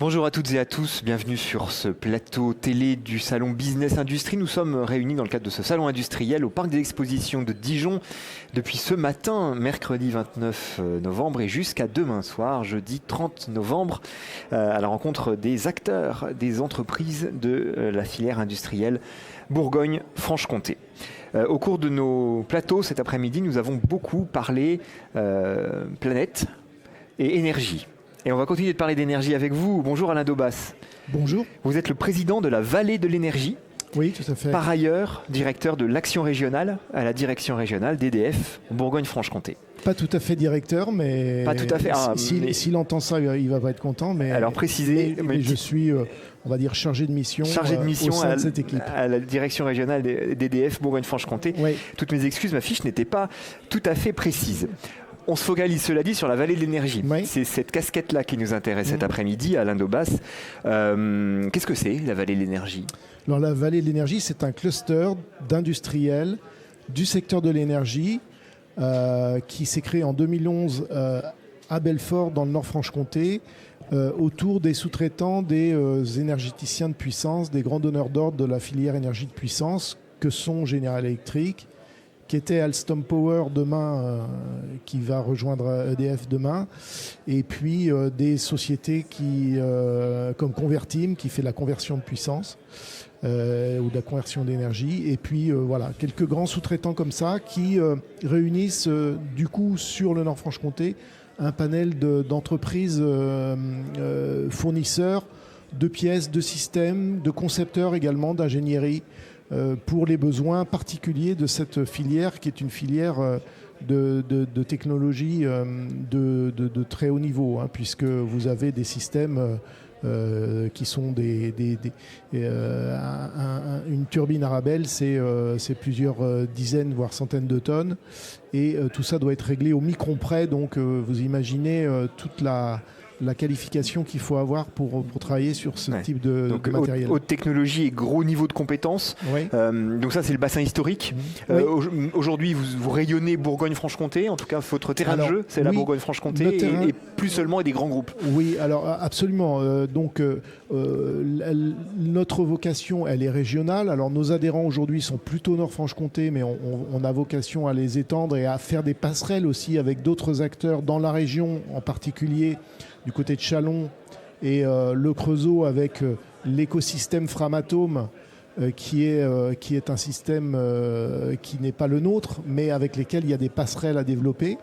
Bonjour à toutes et à tous, bienvenue sur ce plateau télé du salon Business Industrie. Nous sommes réunis dans le cadre de ce salon industriel au parc des expositions de Dijon depuis ce matin, mercredi 29 novembre et jusqu'à demain soir, jeudi 30 novembre, à la rencontre des acteurs, des entreprises de la filière industrielle Bourgogne-Franche-Comté. Au cours de nos plateaux cet après-midi, nous avons beaucoup parlé planète et énergie. Et on va continuer de parler d'énergie avec vous. Bonjour Alain Daubas. Bonjour. Vous êtes le président de la Vallée de l'énergie. Oui, tout à fait. Par ailleurs, directeur de l'action régionale à la direction régionale d'EDF Bourgogne-Franche-Comté. Pas tout à fait directeur, mais pas tout à fait. S'il entend ça, il va pas être content. Mais alors précisez. Mais je suis, on va dire, chargé de mission au sein de cette équipe. À la direction régionale d'EDF Bourgogne-Franche-Comté. Oui. Toutes mes excuses, ma fiche n'était pas tout à fait précise. On se focalise, cela dit, sur la Vallée de l'énergie. Oui. C'est cette casquette-là qui nous intéresse cet après-midi, Alain Daubas. Qu'est-ce que c'est, la Vallée de l'énergie ? Alors, la Vallée de l'énergie, c'est un cluster d'industriels du secteur de l'énergie qui s'est créé en 2011 à Belfort, dans le Nord-Franche-Comté, autour des sous-traitants des énergéticiens de puissance, des grands donneurs d'ordre de la filière énergie de puissance, que sont General Electric, qui était Alstom Power demain, qui va rejoindre EDF demain, et puis des sociétés comme Convertim, qui fait la conversion de puissance, ou de la conversion d'énergie, et puis voilà, quelques grands sous-traitants comme ça, qui réunissent du coup sur le Nord-Franche-Comté un panel d'entreprises fournisseurs de pièces, de systèmes, de concepteurs également, d'ingénierie, pour les besoins particuliers de cette filière qui est une filière de technologie de très haut niveau, puisque vous avez des systèmes qui sont une turbine Arabelle, c'est plusieurs dizaines voire centaines de tonnes, et tout ça doit être réglé au micron près, donc vous imaginez toute la qualification qu'il faut avoir pour travailler sur ce type de matériel. Haute technologie et gros niveau de compétences. Oui. Donc ça, c'est le bassin historique. Oui. Aujourd'hui, vous rayonnez Bourgogne-Franche-Comté. En tout cas, votre terrain de jeu, c'est la Bourgogne-Franche-Comté et plus seulement et des grands groupes. Oui, alors absolument. Notre vocation, elle est régionale. Alors nos adhérents aujourd'hui sont plutôt Nord-Franche-Comté, mais on a vocation à les étendre et à faire des passerelles aussi avec d'autres acteurs dans la région, en particulier du côté de Châlons et le Creusot avec l'écosystème Framatome qui est un système qui n'est pas le nôtre, mais avec lesquels il y a des passerelles à développer.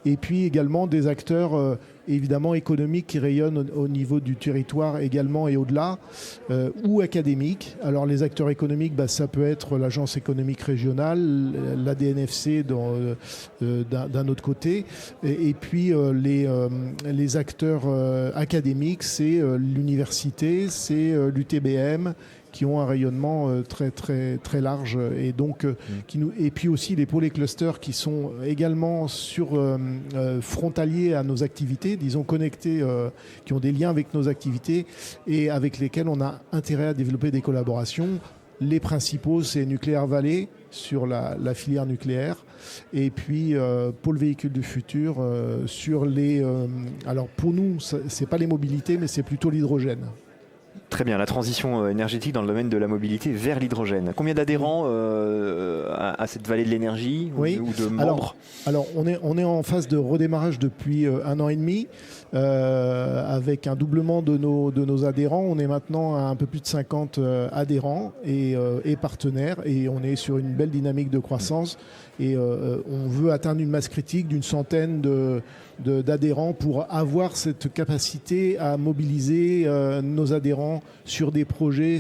Et puis également des acteurs évidemment économiques qui rayonnent au niveau du territoire également et au-delà, ou académiques. Alors les acteurs économiques, ça peut être l'agence économique régionale, la DNFC d'un autre côté, et puis les acteurs académiques, c'est l'université, c'est l'UTBM, qui ont un rayonnement très très très large, et donc et puis aussi les pôles et clusters qui sont également frontaliers à nos activités, disons connectés, qui ont des liens avec nos activités et avec lesquels on a intérêt à développer des collaborations. Les principaux, c'est Nucléaire Vallée sur la filière nucléaire, et puis Pôle Véhicule du Futur sur les... alors pour nous, c'est pas les mobilités, mais c'est plutôt l'hydrogène. Très bien, la transition énergétique dans le domaine de la mobilité vers l'hydrogène. Combien d'adhérents à cette vallée de l'énergie, ou de membres ? Alors on est en phase de redémarrage depuis 1 an et demi, avec un doublement de nos adhérents. On est maintenant à un peu plus de 50 adhérents et partenaires, et on est sur une belle dynamique de croissance, et on veut atteindre une masse critique d'une centaine d'adhérents pour avoir cette capacité à mobiliser nos adhérents sur des projets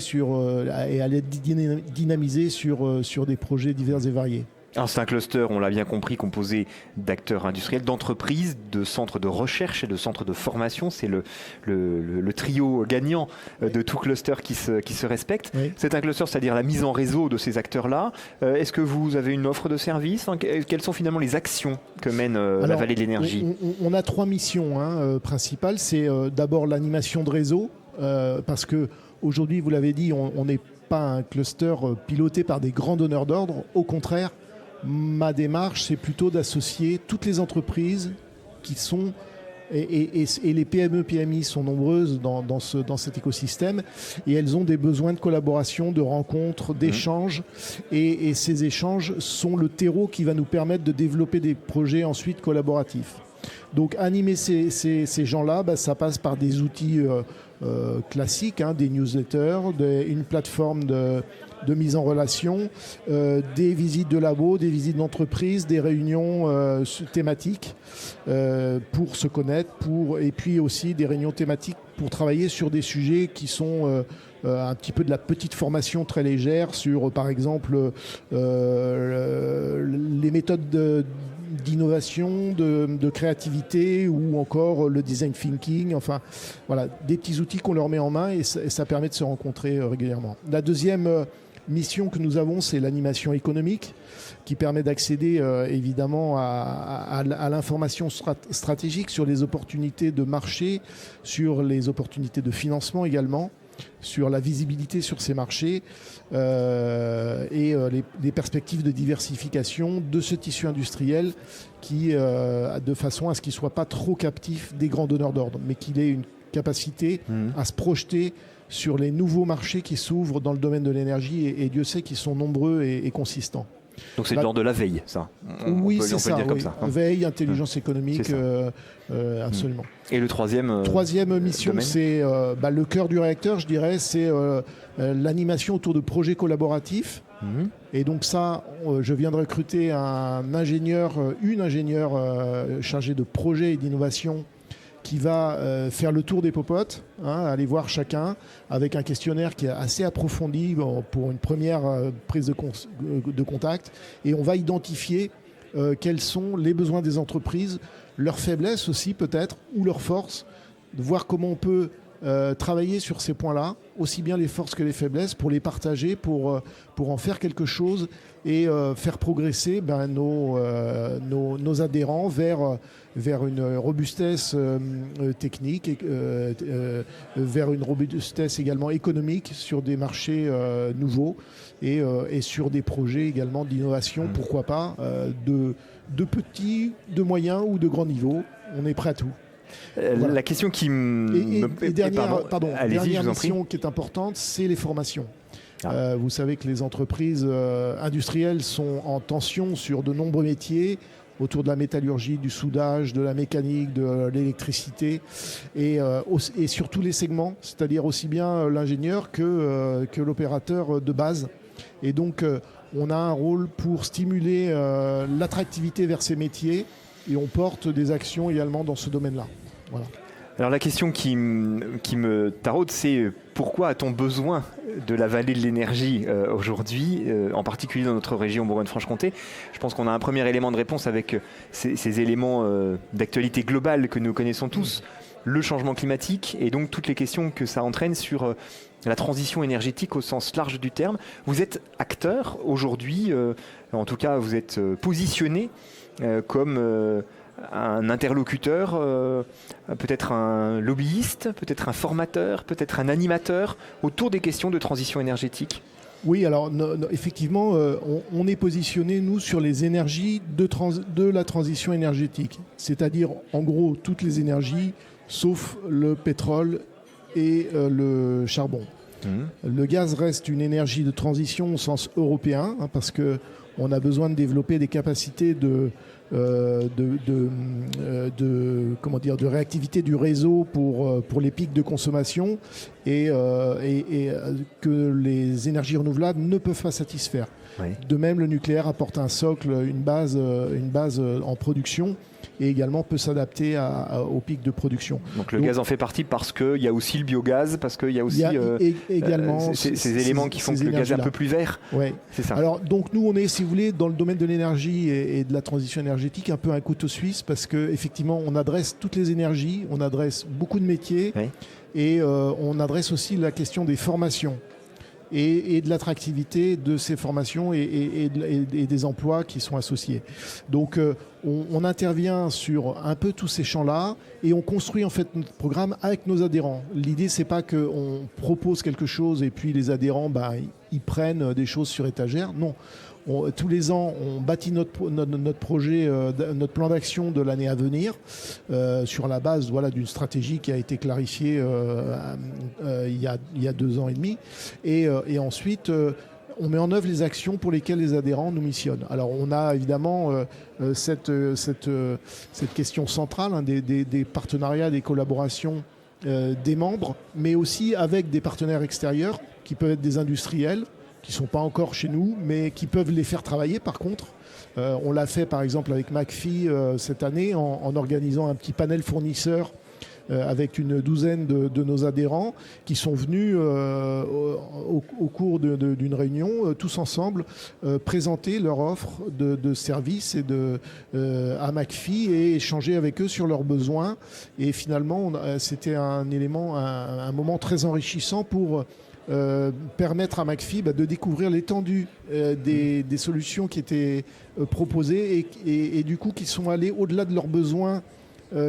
et à les dynamiser sur des projets divers et variés. Alors c'est un cluster, on l'a bien compris, composé d'acteurs industriels, d'entreprises, de centres de recherche et de centres de formation. C'est le trio gagnant de tout cluster qui se respecte. Oui. C'est un cluster, c'est-à-dire la mise en réseau de ces acteurs-là. Est-ce que vous avez une offre de service ? Quelles sont finalement les actions que mène la Vallée de l'énergie ? On a 3 missions principales. C'est d'abord l'animation de réseau, parce que aujourd'hui, vous l'avez dit, on n'est pas un cluster piloté par des grands donneurs d'ordre. Au contraire, ma démarche, c'est plutôt d'associer toutes les entreprises qui sont Et les PME, PMI sont nombreuses dans cet écosystème et elles ont des besoins de collaboration, de rencontres, d'échanges. Et ces échanges sont le terreau qui va nous permettre de développer des projets ensuite collaboratifs. Donc animer ces gens-là, ça passe par des outils classiques, des newsletters, une plateforme de mise en relation, des visites de labo, des visites d'entreprise, des réunions thématiques pour se connaître, et puis aussi des réunions thématiques pour travailler sur des sujets qui sont un petit peu de la petite formation très légère sur, par exemple, les méthodes d'innovation, de créativité ou encore le design thinking. Enfin, voilà, des petits outils qu'on leur met en main et ça permet de se rencontrer régulièrement. La deuxième mission que nous avons, c'est l'animation économique qui permet d'accéder évidemment à l'information stratégique sur les opportunités de marché, sur les opportunités de financement également, sur la visibilité sur ces marchés et les perspectives de diversification de ce tissu industriel qui, de façon à ce qu'il ne soit pas trop captif des grands donneurs d'ordre, mais qu'il ait une capacité à se projeter sur les nouveaux marchés qui s'ouvrent dans le domaine de l'énergie et Dieu sait qu'ils sont nombreux et consistants. Donc c'est de l'ordre de la veille, ça. Oui, c'est ça. Comme ça. Veille, intelligence économique, absolument. Et le troisième mission, domaine, c'est le cœur du réacteur, je dirais, c'est l'animation autour de projets collaboratifs. Et donc ça, je viens de recruter une ingénieure chargée de projets et d'innovation qui va faire le tour des popotes, aller voir chacun avec un questionnaire qui est assez approfondi pour une première prise de contact. Et on va identifier quels sont les besoins des entreprises, leurs faiblesses aussi peut-être, ou leurs forces, de voir comment on peut travailler sur ces points-là, aussi bien les forces que les faiblesses, pour les partager, pour en faire quelque chose et faire progresser nos adhérents vers une robustesse technique, vers une robustesse également économique sur des marchés nouveaux et sur des projets également d'innovation, pourquoi pas, de petits, de moyens ou de grands niveaux. On est prêt à tout. Voilà. La question qui dernière mission qui est importante, c'est les formations. Vous savez que les entreprises industrielles sont en tension sur de nombreux métiers autour de la métallurgie, du soudage, de la mécanique, de l'électricité et sur tous les segments, c'est-à-dire aussi bien l'ingénieur que l'opérateur de base. Et donc on a un rôle pour stimuler l'attractivité vers ces métiers et on porte des actions également dans ce domaine-là. Voilà. Alors la question qui me taraude, c'est pourquoi a-t-on besoin de la vallée de l'énergie aujourd'hui, en particulier dans notre région Bourgogne-Franche-Comté? Je pense qu'on a un premier élément de réponse avec ces éléments d'actualité globale que nous connaissons tous, le changement climatique et donc toutes les questions que ça entraîne sur la transition énergétique au sens large du terme. Vous êtes acteur aujourd'hui, en tout cas vous êtes positionné comme un interlocuteur, peut-être un lobbyiste, peut-être un formateur, peut-être un animateur autour des questions de transition énergétique? Oui, alors effectivement, on est positionné, nous, sur les énergies de la transition énergétique. C'est-à-dire, en gros, toutes les énergies, sauf le pétrole et le charbon. Le gaz reste une énergie de transition au sens européen, parce qu'on a besoin de développer des capacités de réactivité du réseau pour les pics de consommation et que les énergies renouvelables ne peuvent pas satisfaire. Oui. De même, le nucléaire apporte un socle, une base en production et également peut s'adapter aux pics de production. Donc le gaz en fait partie parce qu'il y a aussi le biogaz, parce qu'il y a aussi également ces éléments qui font que le gaz est un peu plus vert. Oui. C'est ça. Alors donc nous on est, si vous voulez, dans le domaine de l'énergie et de la transition énergétique, un peu un couteau suisse parce qu'effectivement on adresse toutes les énergies, on adresse beaucoup de métiers et on adresse aussi la question des formations. Et de l'attractivité de ces formations et des emplois qui sont associés. Donc on intervient sur un peu tous ces champs-là et on construit en fait notre programme avec nos adhérents. L'idée c'est pas qu'on propose quelque chose et puis les adhérents ils prennent des choses sur étagère. Non, tous les ans, on bâtit notre projet, notre plan d'action de l'année à venir, sur la base d'une stratégie qui a été clarifiée il y a 2 ans et demi. Et ensuite, on met en œuvre les actions pour lesquelles les adhérents nous missionnent. Alors on a évidemment cette question centrale des partenariats, des collaborations des membres, mais aussi avec des partenaires extérieurs qui peuvent être des industriels, qui ne sont pas encore chez nous, mais qui peuvent les faire travailler par contre. On l'a fait par exemple avec McPhy cette année en organisant un petit panel fournisseur avec une douzaine de nos adhérents qui sont venus au cours d'une réunion, tous ensemble, présenter leur offre de services à McPhy et échanger avec eux sur leurs besoins. Et finalement, c'était un moment très enrichissant pour permettre à McPhy de découvrir l'étendue des solutions qui étaient proposées et du coup qui sont allées au-delà de leurs besoins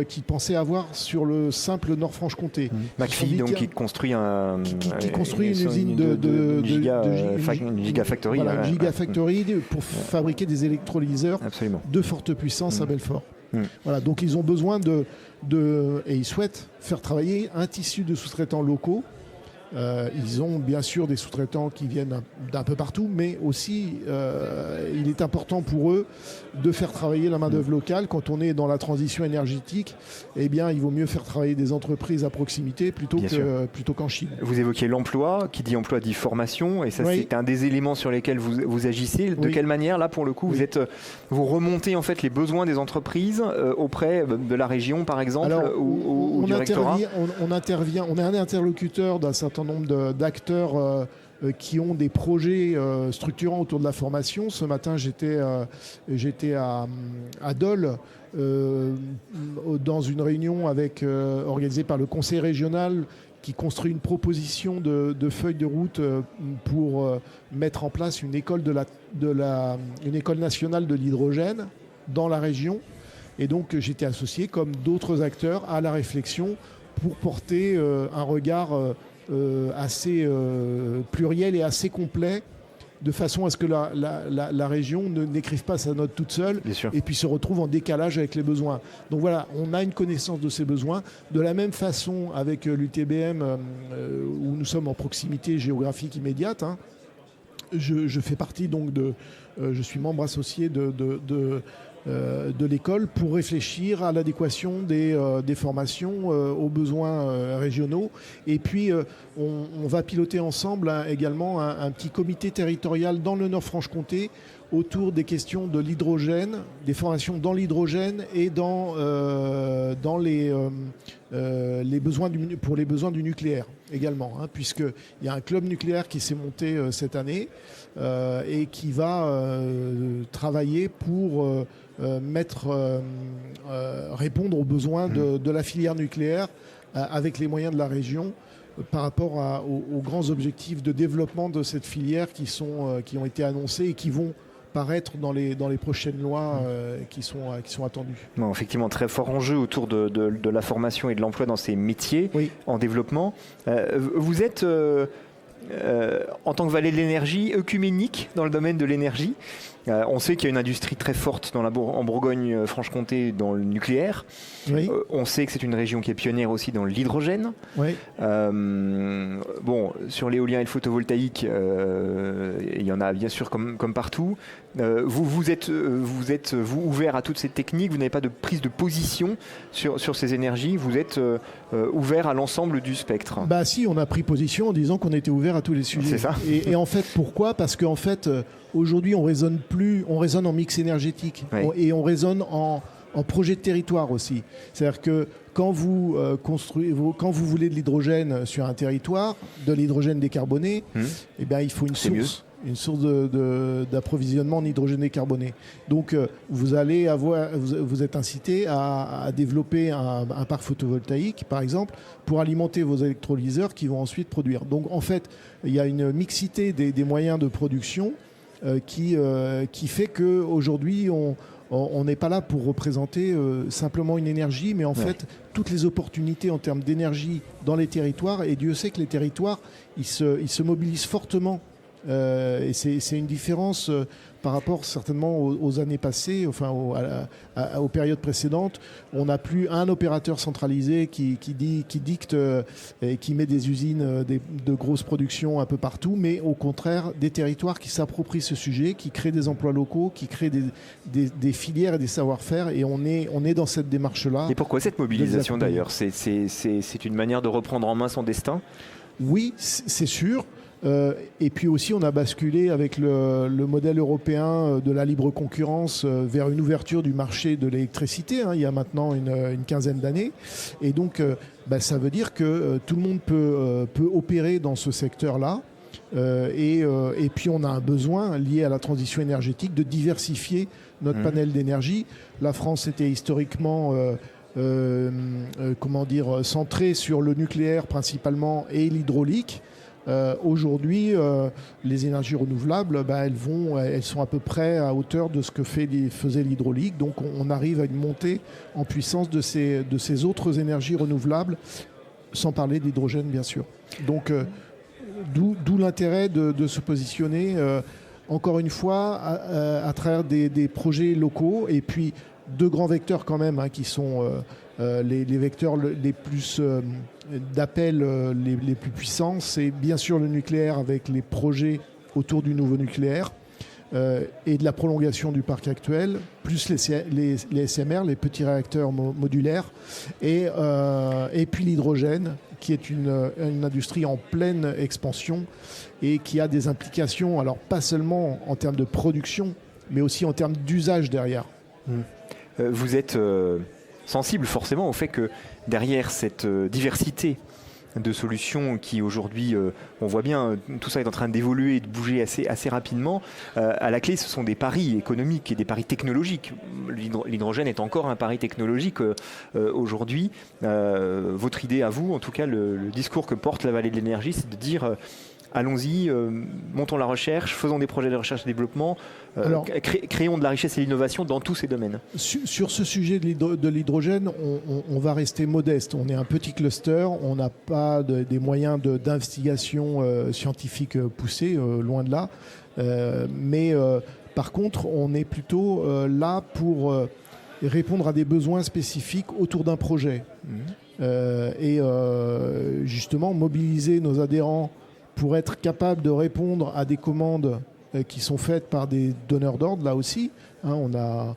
qu'ils pensaient avoir sur le simple Nord-Franche-Comté. McPhy, donc, qui construit une usine de gigafactory. Voilà, une gigafactory pour fabriquer des électrolyseurs de forte puissance à Belfort. Voilà, donc ils ont besoin et ils souhaitent faire travailler un tissu de sous-traitants locaux. Ils ont bien sûr des sous-traitants qui viennent d'un peu partout, mais aussi il est important pour eux de faire travailler la main-d'œuvre locale. Quand on est dans la transition énergétique, eh bien, il vaut mieux faire travailler des entreprises à proximité plutôt qu'en Chine. Vous évoquez l'emploi, qui dit emploi dit formation, et ça c'est un des éléments sur lesquels vous agissez. De quelle manière, là pour le coup, vous remontez en fait les besoins des entreprises auprès de la région par exemple, ou du rectorat? On est un interlocuteur d'un certain nombre d'acteurs qui ont des projets structurants autour de la formation. Ce matin, j'étais à Dole dans une réunion organisée par le conseil régional qui construit une proposition de feuille de route pour mettre en place une école une école nationale de l'hydrogène dans la région. Et donc, j'étais associé, comme d'autres acteurs, à la réflexion pour porter un regard assez pluriel et assez complet, de façon à ce que la région n'écrive pas sa note toute seule et puis se retrouve en décalage avec les besoins. Donc voilà, on a une connaissance de ces besoins. De la même façon avec l'UTBM, où nous sommes en proximité géographique immédiate, je fais partie donc je suis membre associé de l'école pour réfléchir à l'adéquation des formations aux besoins régionaux. Et puis, on va piloter ensemble également un petit comité territorial dans le Nord-Franche-Comté autour des questions de l'hydrogène, des formations dans l'hydrogène et dans les besoins pour les besoins du nucléaire également, puisqu'il y a un club nucléaire qui s'est monté cette année et qui va travailler pour répondre aux besoins de la filière nucléaire avec les moyens de la région par rapport aux grands objectifs de développement de cette filière qui ont été annoncés et qui vont paraître dans les prochaines lois qui sont attendues. Bon, effectivement, très fort enjeu autour de la formation et de l'emploi dans ces métiers en développement. Vous êtes, en tant que vallée de l'énergie, œcuménique dans le domaine de l'énergie. On sait qu'il y a une industrie très forte en Bourgogne-Franche-Comté dans le nucléaire. On sait que c'est une région qui est pionnière aussi dans l'hydrogène. Sur l'éolien et le photovoltaïque, il y en a bien sûr comme partout. Vous êtes ouvert à toutes ces techniques, vous n'avez pas de prise de position sur ces énergies, vous êtes ouvert à l'ensemble du spectre. Si, on a pris position en disant qu'on était ouvert à tous les sujets. C'est ça. Et en fait, pourquoi ? Parce qu'en fait, aujourd'hui, on raisonne en mix énergétique et on raisonne en projet de territoire aussi. C'est-à-dire que quand vous voulez de l'hydrogène sur un territoire, de l'hydrogène décarboné, il faut une source d'approvisionnement en hydrogène décarboné. Donc vous êtes incité à développer un parc photovoltaïque, par exemple, pour alimenter vos électrolyseurs qui vont ensuite produire. Donc en fait, il y a une mixité des moyens de production qui fait qu'aujourd'hui, on n'est pas là pour représenter simplement une énergie, mais en fait, toutes les opportunités en termes d'énergie dans les territoires. Et Dieu sait que les territoires, ils se mobilisent fortement Et c'est une différence par rapport certainement aux années passées, enfin aux périodes précédentes. On n'a plus un opérateur centralisé qui dicte et qui met des usines de grosses productions un peu partout, mais au contraire des territoires qui s'approprient ce sujet, qui créent des emplois locaux, qui créent des filières et des savoir-faire. Et on est dans cette démarche-là. Et pourquoi cette mobilisation d'ailleurs ? C'est une manière de reprendre en main son destin ? Oui, c'est sûr. Et puis aussi, on a basculé avec le modèle européen de la libre concurrence vers une ouverture du marché de l'électricité, il y a maintenant une quinzaine d'années. Et donc, ça veut dire que tout le monde peut opérer dans ce secteur-là. Et puis, on a un besoin lié à la transition énergétique de diversifier notre panel d'énergie. La France était historiquement... centrée sur le nucléaire principalement et l'hydraulique. Aujourd'hui, les énergies renouvelables, elles sont à peu près à hauteur de ce que faisait l'hydraulique. Donc on arrive à une montée en puissance de ces autres énergies renouvelables, sans parler de l'hydrogène bien sûr. Donc d'où l'intérêt de se positionner, encore une fois, à travers des projets locaux, et puis deux grands vecteurs quand même, qui sont les vecteurs les plus d'appel les plus puissants. C'est bien sûr le nucléaire avec les projets autour du nouveau nucléaire et de la prolongation du parc actuel, plus les SMR, les petits réacteurs modulaires, et puis l'hydrogène, qui est une industrie en pleine expansion et qui a des implications, alors pas seulement en termes de production, mais aussi en termes d'usage derrière. Vous êtes sensible forcément au fait que derrière cette diversité de solutions qui aujourd'hui, on voit bien, tout ça est en train d'évoluer et de bouger assez rapidement. À la clé, ce sont des paris économiques et des paris technologiques. L'hydrogène est encore un pari technologique aujourd'hui. Votre idée à vous, en tout cas le discours que porte la Vallée de l'énergie, c'est de dire... allons-y, montons la recherche, faisons des projets de recherche et développement, créons de la richesse et l'innovation dans tous ces domaines. Sur ce sujet de l'hydrogène, on va rester modeste. On est un petit cluster, on n'a pas des moyens d'investigation scientifique poussés, loin de là. Mais par contre, on est plutôt là pour répondre à des besoins spécifiques autour d'un projet. Et justement, mobiliser nos adhérents pour être capable de répondre à des commandes qui sont faites par des donneurs d'ordre, là aussi. On a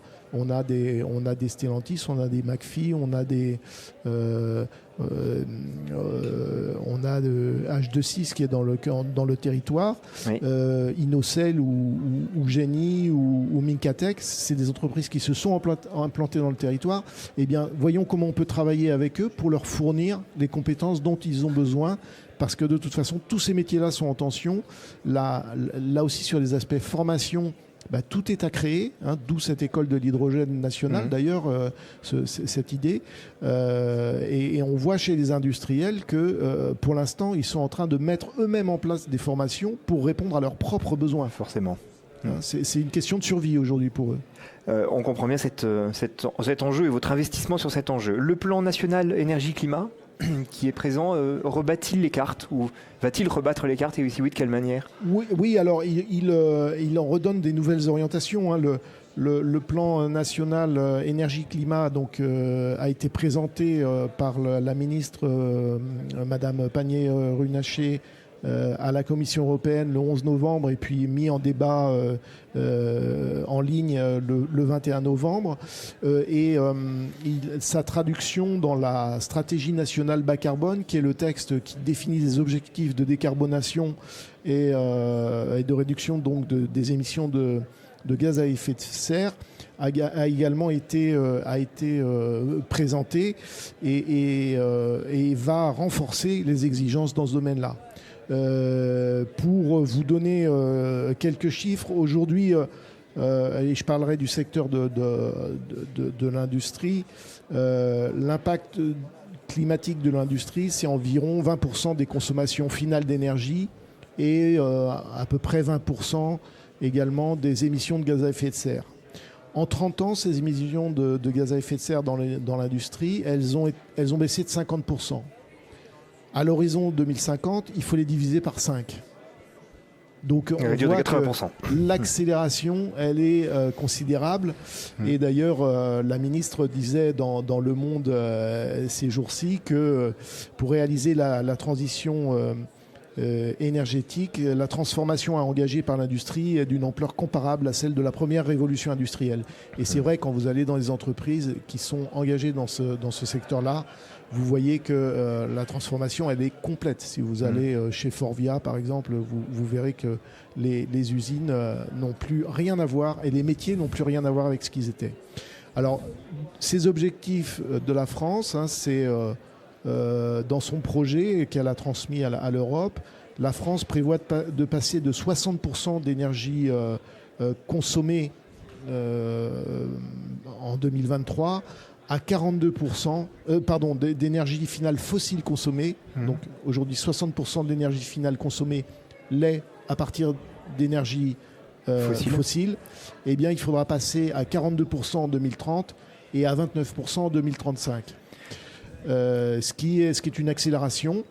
des Stellantis, on a des McPhy, on a de H26 qui est dans le territoire. Oui. Innocell ou Genie ou Mincatex, c'est des entreprises qui se sont implantées dans le territoire. Eh bien, voyons comment on peut travailler avec eux pour leur fournir les compétences dont ils ont besoin. Parce que de toute façon, tous ces métiers-là sont en tension. Là aussi, sur les aspects formation, tout est à créer, d'où cette école de l'hydrogène nationale, d'ailleurs, cette idée. Et on voit chez les industriels que, pour l'instant, ils sont en train de mettre eux-mêmes en place des formations pour répondre à leurs propres besoins. Forcément. C'est une question de survie aujourd'hui pour eux. On comprend bien cet enjeu et votre investissement sur cet enjeu. Le plan national énergie-climat qui est présent, rebat-il les cartes ou va-t-il rebattre les cartes, et si oui, de quelle manière ? Oui, alors il en redonne des nouvelles orientations. Le plan national énergie-climat a été présenté par la ministre Madame Pannier-Runacher à la Commission européenne le 11 novembre et puis mis en débat en ligne le 21 novembre. Sa traduction dans la stratégie nationale bas carbone, qui est le texte qui définit les objectifs de décarbonation et de réduction donc des émissions de gaz à effet de serre, a également été présenté et va renforcer les exigences dans ce domaine-là. Pour vous donner quelques chiffres, aujourd'hui, et je parlerai du secteur de l'industrie, l'impact climatique de l'industrie, c'est environ 20% des consommations finales d'énergie et à peu près 20% également des émissions de gaz à effet de serre. En 30 ans, ces émissions de gaz à effet de serre dans l'industrie, elles ont baissé de 50%. À l'horizon 2050, il faut les diviser par 5. Donc on réduire de voit 80%. que l'accélération, elle est considérable. Et d'ailleurs, la ministre disait dans Le Monde ces jours-ci que pour réaliser la transition énergétique, la transformation engagée par l'industrie est d'une ampleur comparable à celle de la première révolution industrielle. Et c'est vrai, quand vous allez dans les entreprises qui sont engagées dans ce secteur-là, vous voyez que la transformation, elle est complète. Si vous allez chez Forvia, par exemple, vous verrez que les usines n'ont plus rien à voir et les métiers n'ont plus rien à voir avec ce qu'ils étaient. Alors, ces objectifs de la France, c'est dans son projet qu'elle a transmis à l'Europe. La France prévoit de passer de 60% d'énergie consommée en 2023 à 42% d'énergie finale fossile consommée. Donc aujourd'hui, 60% de l'énergie finale consommée l'est à partir d'énergie fossile. Eh bien, il faudra passer à 42% en 2030 et à 29% en 2035. Ce qui est une accélération.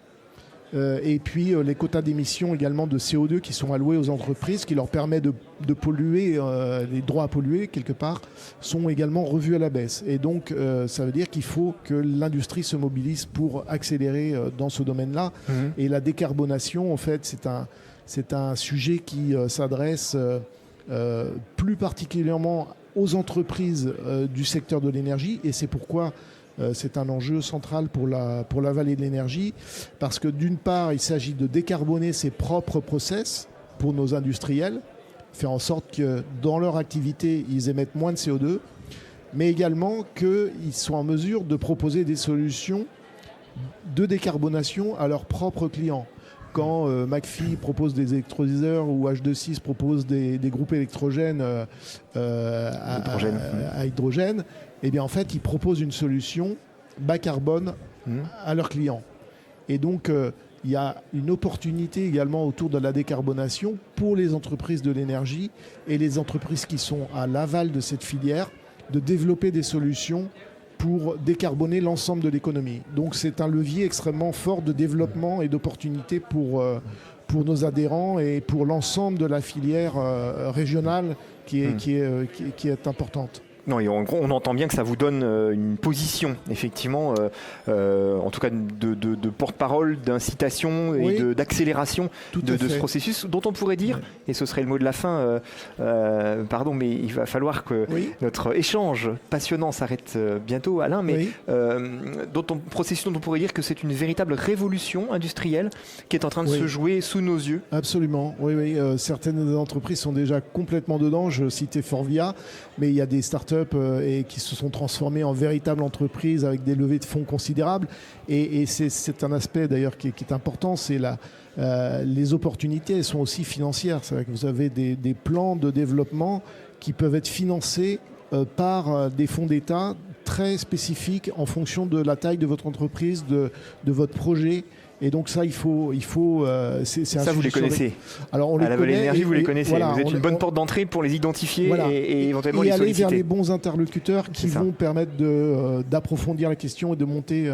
Et puis les quotas d'émissions également de CO2 qui sont alloués aux entreprises, qui leur permet de polluer, les droits à polluer quelque part, sont également revus à la baisse. Et donc ça veut dire qu'il faut que l'industrie se mobilise pour accélérer dans ce domaine-là. Et la décarbonation, en fait, c'est un sujet qui s'adresse plus particulièrement aux entreprises du secteur de l'énergie. Et c'est pourquoi c'est un enjeu central pour la vallée de l'énergie, parce que d'une part, il s'agit de décarboner ses propres process pour nos industriels, faire en sorte que dans leur activité, ils émettent moins de CO2, mais également qu'ils soient en mesure de proposer des solutions de décarbonation à leurs propres clients. Quand McPhy propose des électrolyseurs ou H2Sys propose des groupes électrogènes à hydrogène, eh bien en fait, ils proposent une solution bas carbone à leurs clients. Et donc, il y a une opportunité également autour de la décarbonation pour les entreprises de l'énergie et les entreprises qui sont à l'aval de cette filière de développer des solutions pour décarboner l'ensemble de l'économie. Donc c'est un levier extrêmement fort de développement et d'opportunités pour nos adhérents et pour l'ensemble de la filière régionale qui est importante. Non, et en gros, on entend bien que ça vous donne une position, effectivement, en tout cas de porte-parole, d'incitation et d'accélération de ce processus, dont on pourrait dire, et ce serait le mot de la fin, pardon, mais il va falloir que notre échange passionnant s'arrête bientôt, Alain, mais processus dont on pourrait dire que c'est une véritable révolution industrielle qui est en train de se jouer sous nos yeux. Absolument, oui. Certaines entreprises sont déjà complètement dedans. Je citais Forvia, mais il y a des startups et qui se sont transformées en véritables entreprises avec des levées de fonds considérables. Et c'est un aspect d'ailleurs qui est important, c'est les opportunités, elles sont aussi financières. C'est vrai que vous avez des plans de développement qui peuvent être financés par des fonds d'État très spécifiques en fonction de la taille de votre entreprise, de votre projet. Et donc ça, c'est ça, vous les connaissez. Alors on les à la Vallée de l'Énergie, vous les connaissez. Voilà, vous êtes une bonne porte d'entrée pour les identifier et éventuellement les solliciter. Et aller vers les bons interlocuteurs qui vont permettre d'approfondir la question et de monter.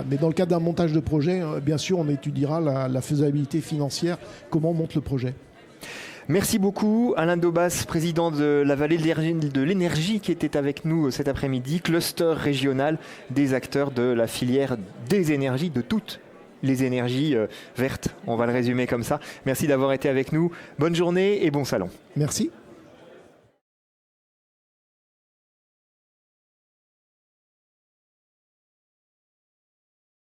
Mais dans le cadre d'un montage de projet, bien sûr, on étudiera la faisabilité financière, comment on monte le projet. Merci beaucoup Alain Daubas, président de la Vallée de l'Énergie qui était avec nous cet après-midi, cluster régional des acteurs de la filière des énergies, de toutes les énergies vertes. On va le résumer comme ça. Merci d'avoir été avec nous. Bonne journée et bon salon. Merci.